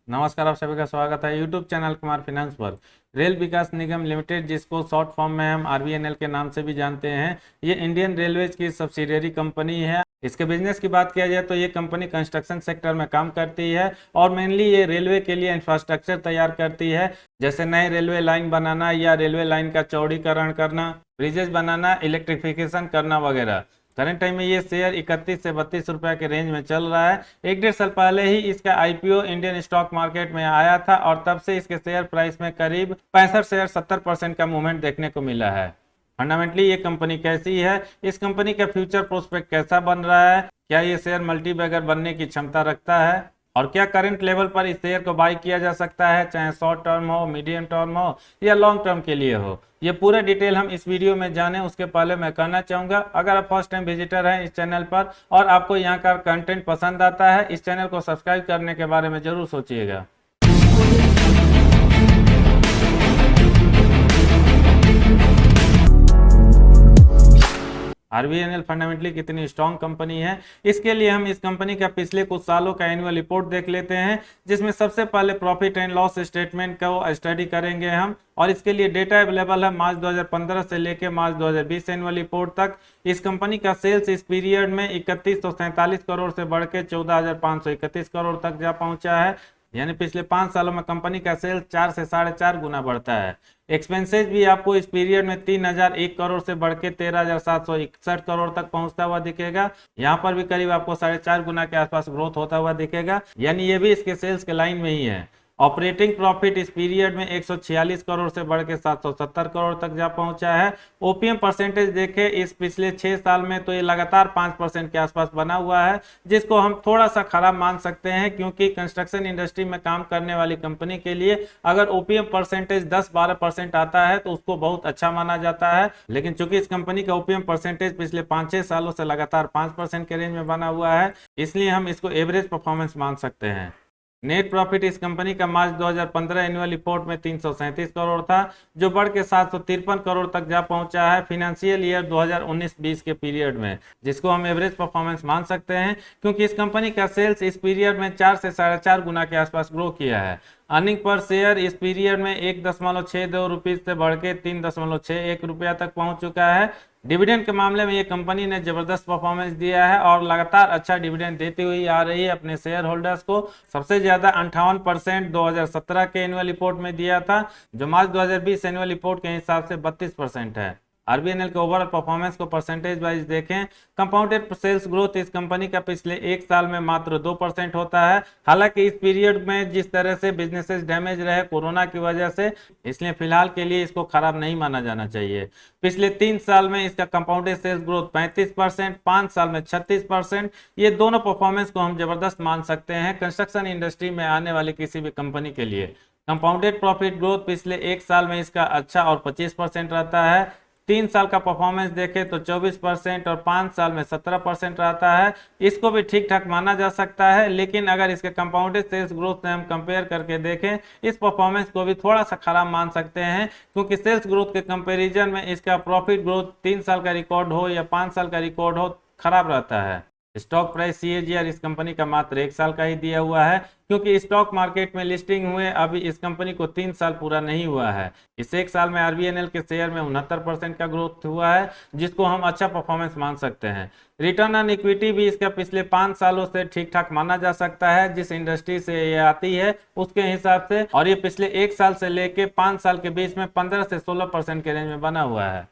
नमस्कार, आप सभी का स्वागत है यूट्यूब चैनल कुमार फाइनेंस पर। रेल विकास निगम लिमिटेड, जिसको शॉर्ट फॉर्म में हम आरवीएनएल के नाम से भी जानते हैं, ये इंडियन रेलवेज की सब्सिडियरी कंपनी है। इसके बिजनेस की बात किया जाए तो ये कंपनी कंस्ट्रक्शन सेक्टर में काम करती है और मेनली ये रेलवे के लिए इंफ्रास्ट्रक्चर तैयार करती है, जैसे नए रेलवे लाइन बनाना या रेलवे लाइन का चौड़ीकरण करना, ब्रिजेस बनाना, इलेक्ट्रिफिकेशन करना वगैरह। करंट टाइम में ये शेयर 31 से 32 रुपए के रेंज में चल रहा है। एक डेढ़ साल पहले ही इसका आईपीओ इंडियन स्टॉक मार्केट में आया था और तब से इसके शेयर प्राइस में करीब 65 से 70% का मूवमेंट देखने को मिला है। फंडामेंटली ये कंपनी कैसी है, इस कंपनी का फ्यूचर प्रोस्पेक्ट कैसा बन रहा है, क्या ये शेयर मल्टीबैगर बनने की क्षमता रखता है और क्या करंट लेवल पर इस शेयर को बाई किया जा सकता है, चाहे शॉर्ट टर्म हो, मीडियम टर्म हो या लॉन्ग टर्म के लिए हो, ये पूरा डिटेल हम इस वीडियो में जाने। उसके पहले मैं कहना चाहूंगा, अगर आप फर्स्ट टाइम विजिटर हैं इस चैनल पर और आपको यहाँ का कंटेंट पसंद आता है, इस चैनल को सब्सक्राइब करने के बारे में जरूर सोचिएगा। आरबीएनएल फंडामेंटली कितनी स्ट्रांग कंपनी है, इसके लिए हम इस कंपनी का पिछले कुछ सालों का एनुअल रिपोर्ट देख लेते हैं, जिसमें सबसे पहले प्रॉफिट एंड लॉस स्टेटमेंट को स्टडी करेंगे हम। और इसके लिए डेटा अवेलेबल है मार्च 2015 से लेकर मार्च 2020 एनुअल रिपोर्ट तक। इस कंपनी का सेल्स इस पीरियड में 3147 करोड़ से बढ़ के 14,531 करोड़ तक जा पहुंचा है, यानी पिछले 5 सालों में कंपनी का सेल्स 4 से 4.5 गुना बढ़ता है। एक्सपेंसेज भी आपको इस पीरियड में 3001 करोड़ से बढ़ के 13,761 करोड़ तक पहुंचता हुआ दिखेगा। यहाँ पर भी करीब आपको 4.5 गुना के आसपास ग्रोथ होता हुआ दिखेगा, यानी ये भी इसके सेल्स के लाइन में ही है। ऑपरेटिंग प्रॉफिट इस पीरियड में 146 करोड़ से बढ़ के 770 करोड़ तक जा पहुंचा है। ओपीएम परसेंटेज देखें इस पिछले 6 साल में तो ये लगातार 5% के आसपास बना हुआ है, जिसको हम थोड़ा सा खराब मान सकते हैं, क्योंकि कंस्ट्रक्शन इंडस्ट्री में काम करने वाली कंपनी के लिए अगर ओपीएम परसेंटेज 10-12% आता है तो उसको बहुत अच्छा माना जाता है। लेकिन चूंकि इस कंपनी का ओपीएम परसेंटेज पिछले 5-6 सालों से लगातार 5% के रेंज में बना हुआ है, इसलिए हम इसको एवरेज परफॉर्मेंस मान सकते हैं। नेट प्रॉफिट इस कंपनी का मार्च 2015 एनुअल रिपोर्ट में 337 करोड़ था, जो बढ़ के 753 करोड़ तक जा पहुंचा है फाइनेंशियल ईयर 2019-20 के पीरियड में, जिसको हम एवरेज परफॉर्मेंस मान सकते हैं, क्योंकि इस कंपनी का सेल्स इस पीरियड में 4 से 4.5 गुना के आसपास ग्रो किया है। अर्निंग पर शेयर इस पीरियड में 1.62 रुपीज से बढ़ के 3.61 रुपया तक पहुंच चुका है। डिविडेंड के मामले में ये कंपनी ने जबरदस्त परफॉर्मेंस दिया है और लगातार अच्छा डिविडेंड देती हुई आ रही है अपने शेयर होल्डर्स को। सबसे ज्यादा 58% 2017 के एनुअल रिपोर्ट में दिया था, जो मार्च 2020 एनुअल रिपोर्ट के हिसाब से 32% है। आरबीएनएल के ओवरऑल परफॉर्मेंस को परसेंटेज वाइज देखें, कंपाउंडेड सेल्स ग्रोथ इस कंपनी का पिछले 1 साल में मात्र 2% होता है। हालांकि इस पीरियड में जिस तरह से बिजनेसेस डैमेज रहे कोरोना की वजह से, इसलिए फिलहाल के लिए इसको खराब नहीं माना जाना चाहिए। पिछले 3 साल में इसका कंपाउंडेड सेल्स ग्रोथ 35%, 5 साल में 36%, ये दोनों परफॉर्मेंस को हम जबरदस्त मान सकते हैं कंस्ट्रक्शन इंडस्ट्री में आने वाली किसी भी कंपनी के लिए। कंपाउंडेड प्रॉफिट ग्रोथ पिछले 1 साल में इसका अच्छा और 25% रहता है। 3 साल का परफॉर्मेंस देखें तो 24% और 5 साल में 17% रहता है, इसको भी ठीक ठाक माना जा सकता है। लेकिन अगर इसके कंपाउंडेड सेल्स ग्रोथ से हम कंपेयर करके देखें, इस परफॉर्मेंस को भी थोड़ा सा खराब मान सकते हैं, क्योंकि सेल्स ग्रोथ के कंपैरिजन में इसका प्रॉफिट ग्रोथ 3 साल का रिकॉर्ड हो या 5 साल का रिकॉर्ड हो, खराब रहता है। स्टॉक प्राइस सीएजीआर इस कंपनी का मात्र 1 साल का ही दिया हुआ है, क्योंकि स्टॉक मार्केट में लिस्टिंग हुए अभी इस कंपनी को 3 साल पूरा नहीं हुआ है। इस 1 साल में आरबीएनएल के शेयर में 69% का ग्रोथ हुआ है, जिसको हम अच्छा परफॉर्मेंस मान सकते हैं। रिटर्न ऑन इक्विटी भी इसका पिछले 5 सालों से ठीक ठाक माना जा सकता है, जिस इंडस्ट्री से ये आती है उसके हिसाब से, और ये पिछले 1 साल से लेके 5 साल के बीच में 15 से 16% के रेंज में बना हुआ है।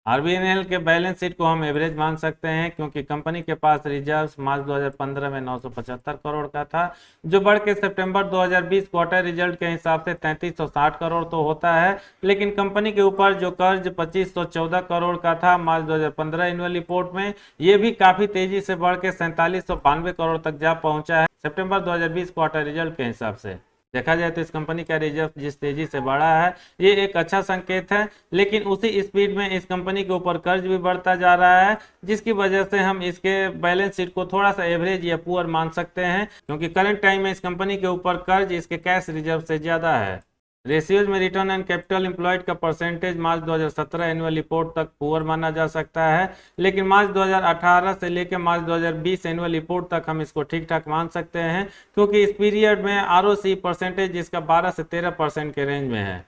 आरबीएनएल के बैलेंस शीट को हम एवरेज मान सकते हैं, क्योंकि कंपनी के पास रिजर्व्स मार्च 2015 में 975 करोड़ का था, जो बढ़ के सितंबर 2020 क्वार्टर रिजल्ट के हिसाब से 3360 करोड़ तो होता है। लेकिन कंपनी के ऊपर जो कर्ज 2514 करोड़ का था मार्च 2015 एनुअल रिपोर्ट में, ये भी काफी तेजी से बढ़ के 4792 करोड़ तक जा पहुंचा है सितंबर 2020 क्वार्टर रिजल्ट के हिसाब से। देखा जाए तो इस कंपनी का रिजर्व जिस तेजी से बढ़ा है, ये एक अच्छा संकेत है। लेकिन उसी स्पीड में इस कंपनी के ऊपर कर्ज भी बढ़ता जा रहा है, जिसकी वजह से हम इसके बैलेंस शीट को थोड़ा सा एवरेज या पुअर मान सकते हैं, क्योंकि करंट टाइम में इस कंपनी के ऊपर कर्ज इसके कैश रिजर्व से ज्यादा है। रेशियोज में रिटर्न एंड कैपिटल एम्प्लॉयड का परसेंटेज मार्च 2017 एनुअल रिपोर्ट तक पुअर माना जा सकता है, लेकिन मार्च 2018 से लेकर मार्च 2020 एनुअल रिपोर्ट तक हम इसको ठीक ठाक मान सकते हैं, क्योंकि इस पीरियड में आरओसी परसेंटेज जिसका 12 से 13% के रेंज में है।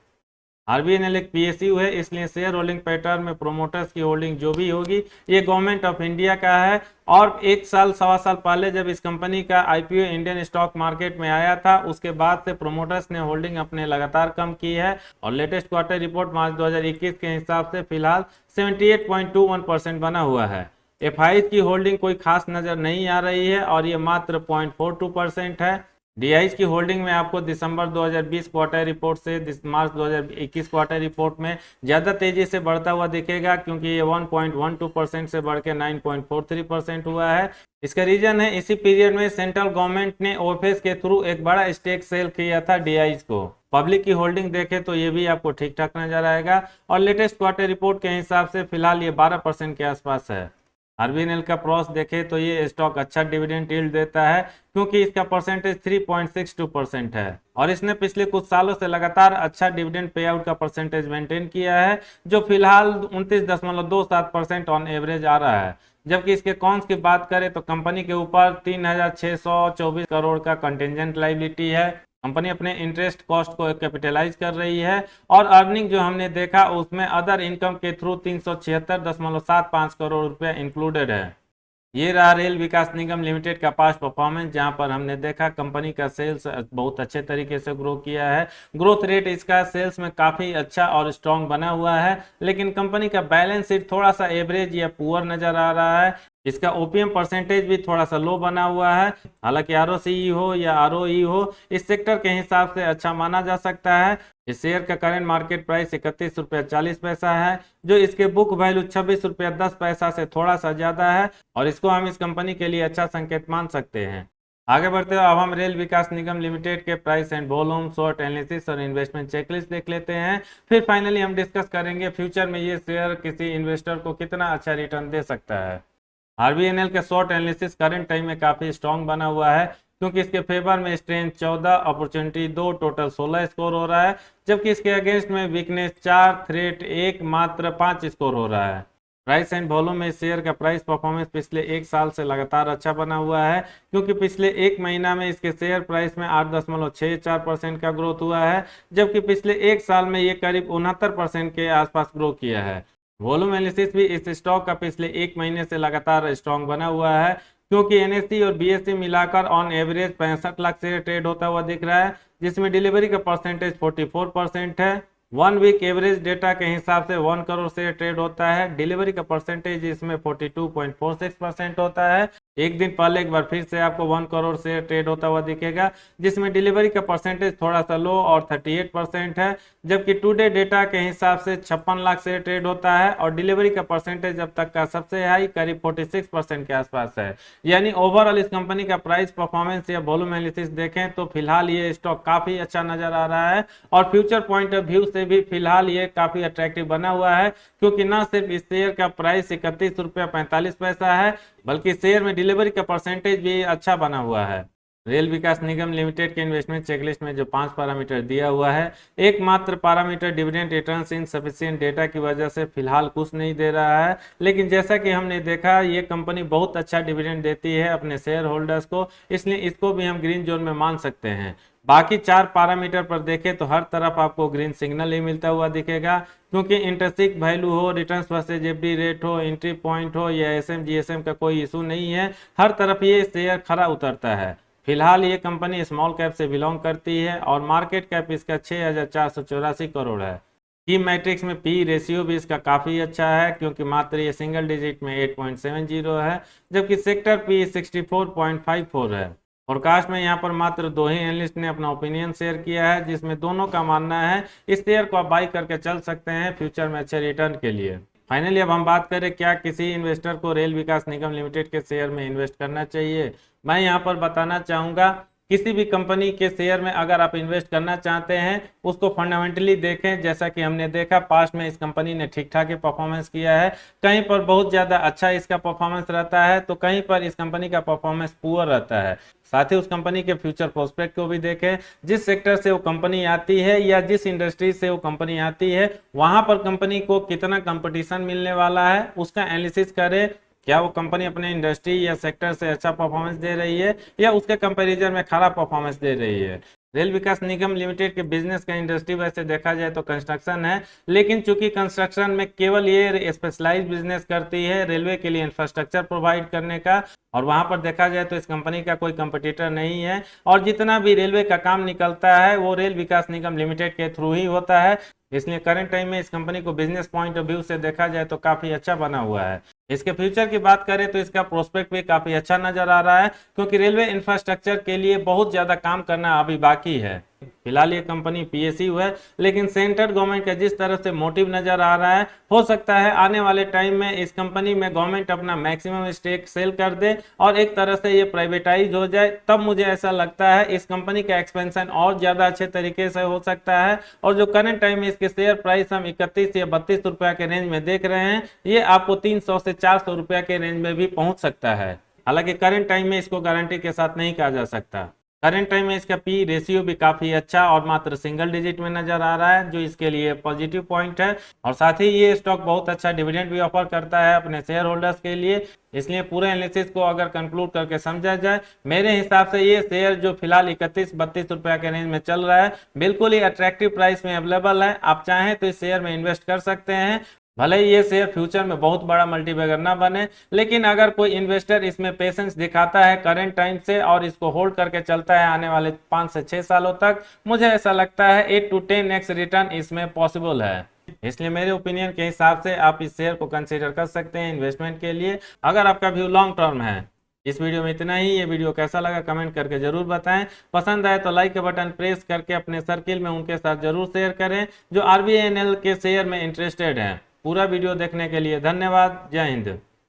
आरबीएनएल एक पीएसयू है, इसलिए शेयर होल्डिंग पैटर्न में प्रोमोटर्स की होल्डिंग जो भी होगी ये गवर्नमेंट ऑफ इंडिया का है। और एक साल सवा साल पहले जब इस कंपनी का आईपीओ इंडियन स्टॉक मार्केट में आया था, उसके बाद से प्रोमोटर्स ने होल्डिंग अपने लगातार कम की है और लेटेस्ट क्वार्टर रिपोर्ट मार्च 2021 के हिसाब से फिलहाल 78.21% बना हुआ है। एफआईज की होल्डिंग कोई खास नजर नहीं आ रही है और ये मात्र 0.42% है। डीआईज की होल्डिंग में आपको दिसंबर 2020 क्वार्टर रिपोर्ट से मार्च 2021 क्वार्टर रिपोर्ट में ज़्यादा तेजी से बढ़ता हुआ दिखेगा, क्योंकि ये 1.12% से बढ़ के 9.43% हुआ है। इसका रीजन है इसी पीरियड में सेंट्रल गवर्नमेंट ने ओएफएस के थ्रू एक बड़ा स्टेक सेल किया था डीआईज को। पब्लिक की होल्डिंग देखें तो ये भी आपको ठीक ठाक नजर आएगा और लेटेस्ट क्वार्टर रिपोर्ट के हिसाब से फिलहाल ये 12% के आसपास है। आरबीएनएल का प्रॉस देखें तो ये स्टॉक अच्छा डिविडेंड यील्ड देता है, क्योंकि इसका परसेंटेज 3.62% है और इसने पिछले कुछ सालों से लगातार अच्छा डिविडेंड पे आउट का परसेंटेज मेंटेन किया है, जो फिलहाल 29.27% ऑन एवरेज आ रहा है। जबकि इसके कॉन्स की बात करें तो कंपनी के ऊपर 3624 करोड़ का कंटिजेंट लायबिलिटी है। कंपनी अपने इंटरेस्ट कॉस्ट को कैपिटलाइज कर रही है और अर्निंग जो हमने देखा उसमें अदर इनकम के थ्रू 376.75 करोड़ रुपया इंक्लूडेड है। ये रहा रेल विकास निगम लिमिटेड का पास्ट परफॉर्मेंस, जहां पर हमने देखा कंपनी का सेल्स बहुत अच्छे तरीके से ग्रो किया है। ग्रोथ रेट इसका सेल्स में काफ़ी अच्छा और स्ट्रॉन्ग बना हुआ है, लेकिन कंपनी का बैलेंस शीट थोड़ा सा एवरेज या पुअर नज़र आ रहा है। इसका ओपीएम परसेंटेज भी थोड़ा सा लो बना हुआ है। हालांकि आरओसीई हो या आरओई हो, इस सेक्टर के हिसाब से अच्छा माना जा सकता है। इस शेयर का करंट मार्केट प्राइस 31.40 रुपया है, जो इसके बुक वैल्यू 26.10 रुपया से थोड़ा सा ज्यादा है और इसको हम इस कंपनी के लिए अच्छा संकेत मान सकते हैं। आगे बढ़ते हुए अब हम रेल विकास निगम लिमिटेड के price and volume, short analysis और इन्वेस्टमेंट चेकलिस्ट देख लेते हैं। फिर फाइनली हम डिस्कस करेंगे फ्यूचर में ये शेयर किसी इन्वेस्टर को कितना अच्छा रिटर्न दे सकता है। आरबीएनएल का शॉर्ट एनालिसिस करंट टाइम में काफी स्ट्रॉन्ग बना हुआ है, क्योंकि इसके फेवर में स्ट्रेंथ 14, अपॉर्चुनिटी 2, टोटल 16 स्कोर हो रहा है, जबकि इसके अगेंस्ट में वीकनेस 4, थ्रेट 1, मात्र 5 स्कोर हो रहा है। प्राइस एंड वॉल्यूम में शेयर का प्राइस परफॉर्मेंस पिछले एक साल से लगातार अच्छा बना हुआ है, क्योंकि पिछले एक महीना में इसके शेयर प्राइस में 8.64% का ग्रोथ हुआ है, जबकि पिछले एक साल में ये करीब 69% के आसपास ग्रो किया है। वॉल्यूम एनालिसिस भी इस स्टॉक का पिछले एक महीने से लगातार स्ट्रॉन्ग बना हुआ है, क्योंकि एनएससी और बीएससी मिलाकर on average 65 lakh share trade होता हुआ दिख रहा है, जिसमें डिलीवरी का परसेंटेज 44% है। 1 वीक एवरेज डेटा के हिसाब से 1 करोड़ शेयर ट्रेड होता है, डिलीवरी का परसेंटेज इसमें 42.46% होता है। एक दिन पहले एक बार फिर से आपको 1 करोड़ शेयर ट्रेड होता हुआ दिखेगा, जिसमें डिलीवरी का परसेंटेज थोड़ा सा लो और 38% है, जबकि टुडे डेटा के हिसाब से 56 लाख शेयर ट्रेड होता है और डिलीवरी का परसेंटेज अब तक का सबसे हाई करीब 46% के आसपास है। यानी ओवरऑल इस कंपनी का प्राइस परफॉर्मेंस या वॉल्यूम एनालिसिस देखें तो फिलहाल ये स्टॉक काफी अच्छा नजर आ रहा है और फ्यूचर पॉइंट ऑफ व्यू से भी फिलहाल ये काफी अट्रैक्टिव बना हुआ है, क्योंकि न सिर्फ इस शेयर का प्राइस 31.45 रुपया है, बल्कि शेयर में डिलीवरी का परसेंटेज भी अच्छा बना हुआ है। रेल विकास निगम लिमिटेड के इन्वेस्टमेंट चेकलिस्ट में जो 5 पैरामीटर दिया हुआ है, एकमात्र parameter dividend returns insufficient data की वजह से फिलहाल कुछ नहीं दे रहा है, लेकिन जैसा कि हमने देखा ये कंपनी बहुत अच्छा डिविडेंड देती है अपने शेयर होल्डर्स को, इसलिए इसको भी हम ग्रीन जोन में मान सकते हैं। बाकी 4 पैरामीटर पर देखें तो हर तरफ आपको ग्रीन सिग्नल ही मिलता हुआ दिखेगा, क्योंकि इंटरेस्टिक वैल्यू हो, रिटर्न्स वर्सेज एफडी रेट हो, एंट्री पॉइंट हो या एसएम जीएसएम का कोई इशू नहीं है, हर तरफ ये शेयर खरा उतरता है। फिलहाल ये कंपनी स्मॉल कैप से बिलोंग करती है और मार्केट कैप इसका 6484 करोड़ है। की मैट्रिक्स में पी रेशियो भी इसका काफ़ी अच्छा है, क्योंकि मात्र ये सिंगल डिजिट में 8.70 है, जबकि सेक्टर पी 64.54 है। फोरकास्ट में यहाँ पर मात्र 2 ही एनालिस्ट ने अपना ओपिनियन शेयर किया है, जिसमें दोनों का मानना है इस शेयर को आप बाई करके चल सकते हैं फ्यूचर में अच्छे रिटर्न के लिए। फाइनली अब हम बात करें क्या किसी इन्वेस्टर को रेल विकास निगम लिमिटेड के शेयर में इन्वेस्ट करना चाहिए। मैं यहाँ पर बताना चाहूँगा किसी भी कंपनी के शेयर में अगर आप इन्वेस्ट करना चाहते हैं, उसको फंडामेंटली देखें। जैसा कि हमने देखा पास्ट में इस कंपनी ने ठीक ठाक ही परफॉर्मेंस किया है, कहीं पर बहुत ज़्यादा अच्छा इसका परफॉर्मेंस रहता है तो कहीं पर इस कंपनी का परफॉर्मेंस पुअर रहता है। साथ ही उस कंपनी के फ्यूचर प्रोस्पेक्ट को भी देखें, जिस सेक्टर से वो कंपनी आती है या जिस इंडस्ट्री से वो कंपनी आती है वहां पर कंपनी को कितना कंपटीशन मिलने वाला है उसका एनालिसिस करें। क्या वो कंपनी अपने इंडस्ट्री या सेक्टर से अच्छा परफॉर्मेंस दे रही है या उसके कंपैरिजन में खराब परफॉर्मेंस दे रही है। रेल विकास निगम लिमिटेड के बिजनेस का इंडस्ट्री वैसे देखा जाए तो कंस्ट्रक्शन है, लेकिन चूंकि कंस्ट्रक्शन में केवल ये स्पेशलाइज बिजनेस करती है रेलवे के लिए इंफ्रास्ट्रक्चर प्रोवाइड करने का, और वहां पर देखा जाए तो इस कंपनी का कोई कंपटीटर नहीं है। और जितना भी रेलवे का काम निकलता है वो रेल विकास निगम लिमिटेड के थ्रू ही होता है, इसलिए करंट टाइम में इस कंपनी को बिजनेस पॉइंट ऑफ व्यू से देखा जाए तो काफी अच्छा बना हुआ है। इसके फ्यूचर की बात करें तो इसका प्रोस्पेक्ट भी काफी अच्छा नजर आ रहा है, क्योंकि रेलवे इंफ्रास्ट्रक्चर के लिए बहुत ज्यादा काम करना अभी बाकी है। फिलहाल ये कंपनी पीएसयू है, लेकिन सेंट्रल गवर्नमेंट का जिस तरह से मोटिव नजर आ रहा है, हो सकता है आने वाले टाइम में इस कंपनी में गवर्नमेंट अपना मैक्सिमम स्टेक सेल कर दे और एक तरह से ये प्राइवेटाइज हो जाए। तब मुझे ऐसा लगता है इस कंपनी का एक्सपेंशन और ज्यादा अच्छे तरीके से हो सकता है। और जो करंट टाइम में इसके शेयर प्राइस हम 31 या 32 रुपया के रेंज में देख रहे हैं, ये आपको 300 से 400 रुपया के रेंज में भी पहुंच सकता है। हालांकि करंट टाइम में इसको गारंटी के साथ नहीं कहा जा सकता। करंट टाइम में इसका पी रेशियो भी काफी अच्छा और मात्र सिंगल डिजिट में नजर आ रहा है, जो इसके लिए पॉजिटिव पॉइंट है। और साथ ही ये स्टॉक बहुत अच्छा डिविडेंड भी ऑफर करता है अपने शेयर होल्डर्स के लिए। इसलिए पूरे एनालिसिस को अगर कंक्लूड करके समझा जाए, मेरे हिसाब से ये शेयर जो फिलहाल 31-32 रुपया के रेंज में चल रहा है, बिल्कुल ही अट्रैक्टिव प्राइस में अवेलेबल है। आप चाहें तो इस शेयर में इन्वेस्ट कर सकते हैं। भले ही ये शेयर फ्यूचर में बहुत बड़ा मल्टीबैगर ना बने, लेकिन अगर कोई इन्वेस्टर इसमें पेशेंस दिखाता है करंट टाइम से और इसको होल्ड करके चलता है आने वाले 5 से 6 सालों तक, मुझे ऐसा लगता है 8 to 10x रिटर्न इसमें पॉसिबल है। इसलिए मेरे ओपिनियन के हिसाब से आप इस शेयर को कंसीडर कर सकते हैं इन्वेस्टमेंट के लिए, अगर आपका व्यू लॉन्ग टर्म है। इस वीडियो में इतना ही। ये वीडियो कैसा लगा कमेंट करके जरूर बताएं। पसंद आए तो लाइक का बटन प्रेस करके अपने सर्किल में उनके साथ जरूर शेयर करें जो आरबीएनएल के शेयर में इंटरेस्टेड हैं। पूरा वीडियो देखने के लिए धन्यवाद। जय हिंद।